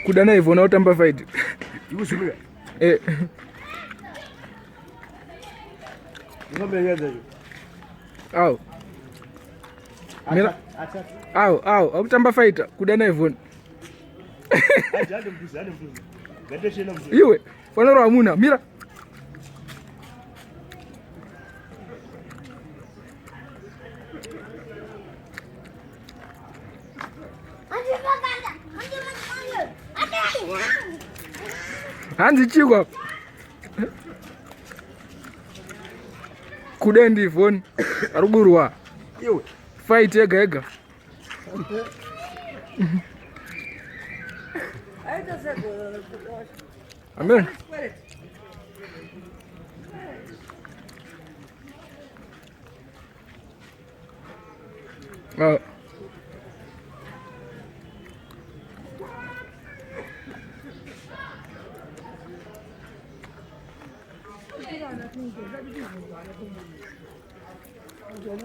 Kuda Yvonne utamba fight. Ikushuka. Ngombe Au. Mira. Au, utamba fight Kuda Yvonne. Ajade mbuzi. Gadeshena mbuzi. Iwe, fanaro amuna, mira. Hanzi chikwa. Kuda Yvonne arugurwa. Iwe. Fight ega. Amen.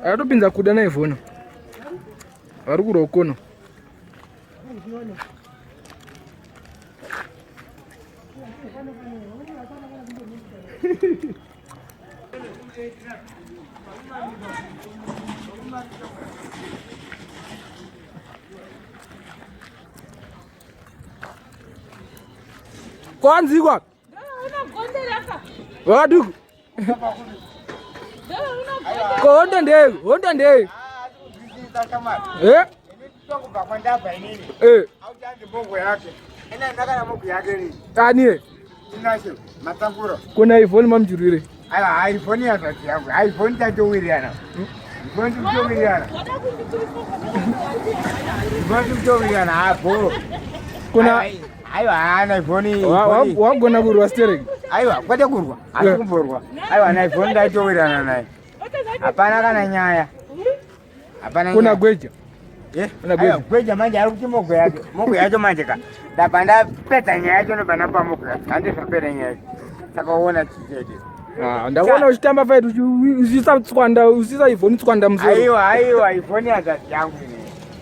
Atopinza Kuda Yvonne. Arugura ukono. Kwanzi kwa? Waduku. Honda ndege. Tani. Tinashe matanguro. Kuna Yvonne mamjurire. Aiwa iPhone ya tati yangu. iPhone tato wiriana. iPhone tato wiriana. iPhone tato wiriana hapo. Kuna aiwa ana iPhone. Wagona kurwa steering. Aiwa kwete kurwa. Asikumborwa. Aiwa na iPhone tato wiriana naye. Hapana kana nyaya. Hapana. Kuna Gweja. Kuna Gweja manje ari kuti mogo yake. Mogo yacho manje ka. Dapanda peta nyaya yacho no bana pa mogo. Ande sapera nyaya. Saka uona chichete. Ndakuona uchitamba fight usisa Yvonne tswanda mzee. Aiwa iPhone ya tati yangu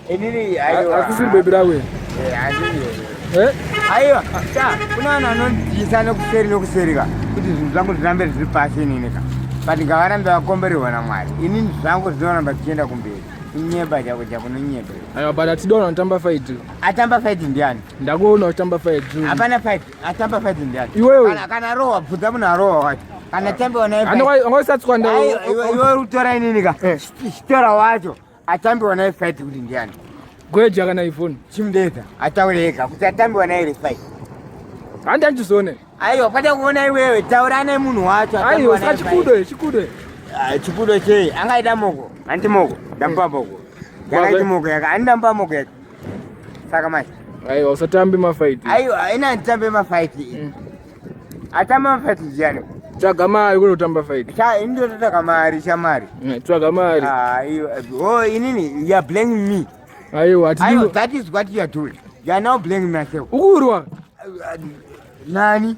inini aiwa. Akusiri baby rawe. Aiwa. Kuna anondisa nokuserika. Kuti zvinhu zvangu zvirambe zviri pasi inini ka. But ngavaramba vakomberewa naMwari. Inini zvangu zvinoramba zvichienda kumberi. Inyeba chako nonyeba. Aiwa but atidona utamba fight. Atamba fight ndiani? Ndakuona utamba fight. Hapana fight. Atamba fight ndiani? Iwewe. Kana roho bvudza munhu aroho wacho. Kana tambe ona fight. Angosatswanda. Iwe utora inini ka. Chitora wacho. Atambe ona fight kuti ndiani? Gweja kana Yvonne. Chimudedza ataureka kuti atambe ona ile fight. Handi anchizone. Aiwa kwete kuona iwewe taura nemunhu wacho. Aiwa sachikude. Chikudo che angaita moko. Anti moko. Ndamba moko. Yakaita moko yaka andamba moko yaka. Saka mai. Aiwa usatambe mafight. Aiwa ina ntambe mafight. Atamba mafight ndiani? Tsvaga mari kuti utamba fight. Indototsvaga mari shamari. Tsvaga mari. Oh inini you are blaming me. Aiwa that is what you are doing. You are now blaming myself. Ukurwa. Nani?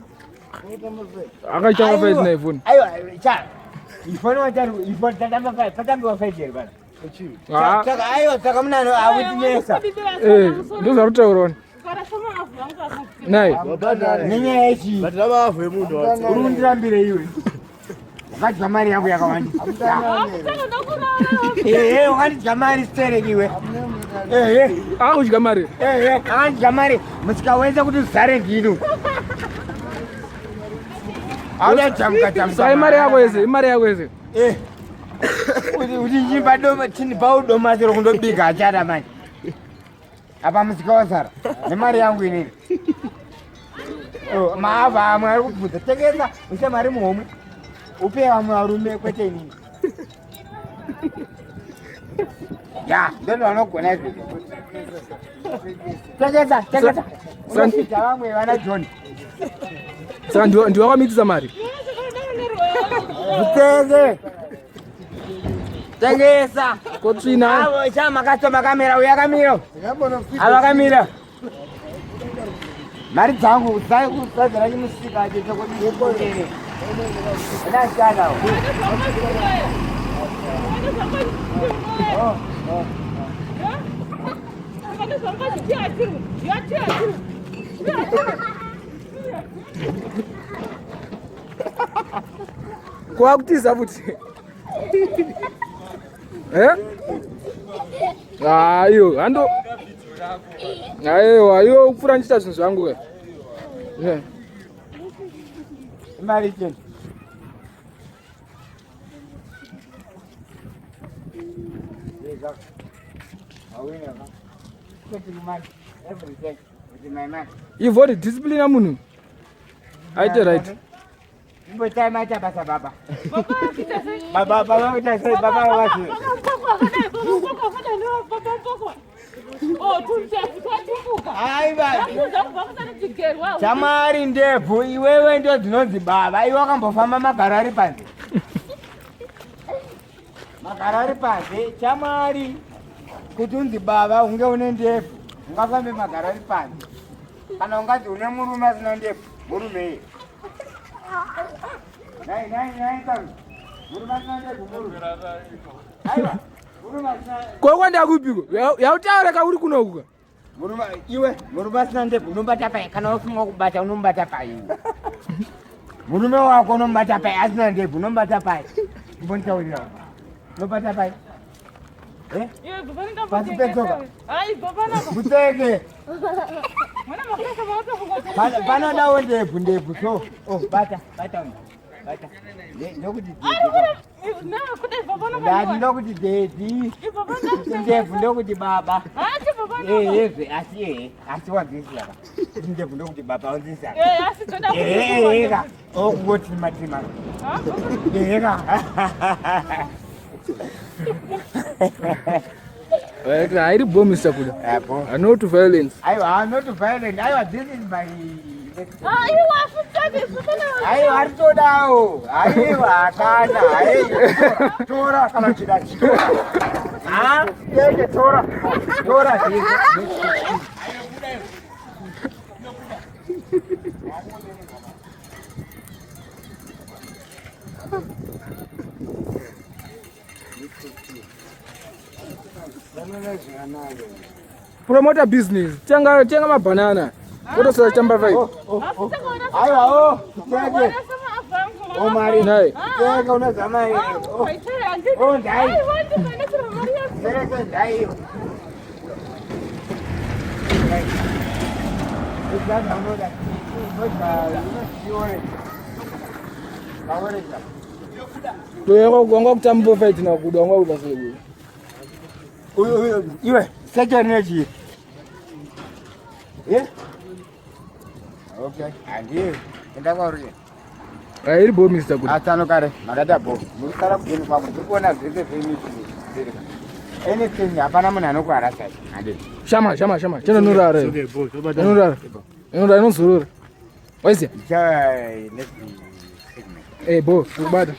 Akaitamba fight na Yvonne. Aiwa cha. Yvonne tatamba fight. Tatamba fight here bana. Saka aiwa saka munano awitnesa. Ndozarutaurona. Nai. Nenyaya yechi. Batavavwe munhu wacho. Urundirambire iwe. Wakadya mari yangu yakawandisa. Wakadya mari stereki iwe. Akudya mari. Akadya mari. Musikawenza kuti zare ndinu. Sai mari yako ese. Uti njimba doma chini pa udoma zero kundobika achada manje. Apa musika wazara. Nemari yangu inini. Maava amwe ari kubvudza. Tengesa use mari muhomwe. Upe vamwe varume kwete inini. Ya, ndono vanogona izvi. Tengesa. Unosvika vamwe vana John. Saka ndiwakamitisa mari. Vitenge. Tengesa. Kotsvina. Avo chama kasoma kamera uyakamira. Avakamira. Mari dzangu usai kusadzira chimusika checho kuti ndikondere. Ndashanda. Kwakutiza futhi. Ayo, ando. Ayo ukufuna nchita zvinhu zvangu ke. Mari cheni. Ivori discipline munhu. Aite right. Mbotai mata basa baba. Baba utasema baba wapi? Chamari ndefu iwewe ndio dzinonzi baba. Iwe wakambofamba magara ari panze. Magara ari panze chamari kuti unzi baba unge une ndefu. Ungafambe magara ari panze. Kana ungati une murume asina ndefu, murume. Nai taru. Murume asina ndefu, murume. Aiwa. Kwa kwenda kupiko? Yautaura kauri kunokuka. Murume iwe, murume asina ndefu unombata pai kana ufunga kubata unombata pai. Murume wako unombata pai asina ndefu unombata pai. Mbonta ulio. Unombata pai. Iwe baba ndo pasi petoka. Ai baba nako. Buteke. Mwana makaka maoto funga. Bana dawo ndefu so. Bata. Ndokuti. Na kude baba nako. Ndadi ndokuti dedi. Baba nako. Ndefu ndokuti baba. Baba nako. Asi wazisi laba. Ndefu ndokuti baba wazisi. Asi tonda. Ngoti matima. I did bomb Mr. Kuda. I'm not violent. I'm not violent. This is my. You want to tell me? I want to know. I Tora, come to that. Take it, Tora. Promote a business. Chenga ma banana. What is chamba vai? Ayo, tege. Mari. Nai. Tege una zama. Dai. Tege dai. Ika zamo da. Toyeko gonga kutambo fight na kudonga utasebe. Iwe, second energy. Okay, andi. Enda kori. Iri bo Mr. Kuda. Atano kare, magada bo. Mukara kugeni kwa kuona zeze femi chini. Anything hapana mwana anokwara sai. Andi. Shama. Chena nurare. Okay, bo. Nurare. Nurare. Waisi. Chai, let's be. Bo, kubada.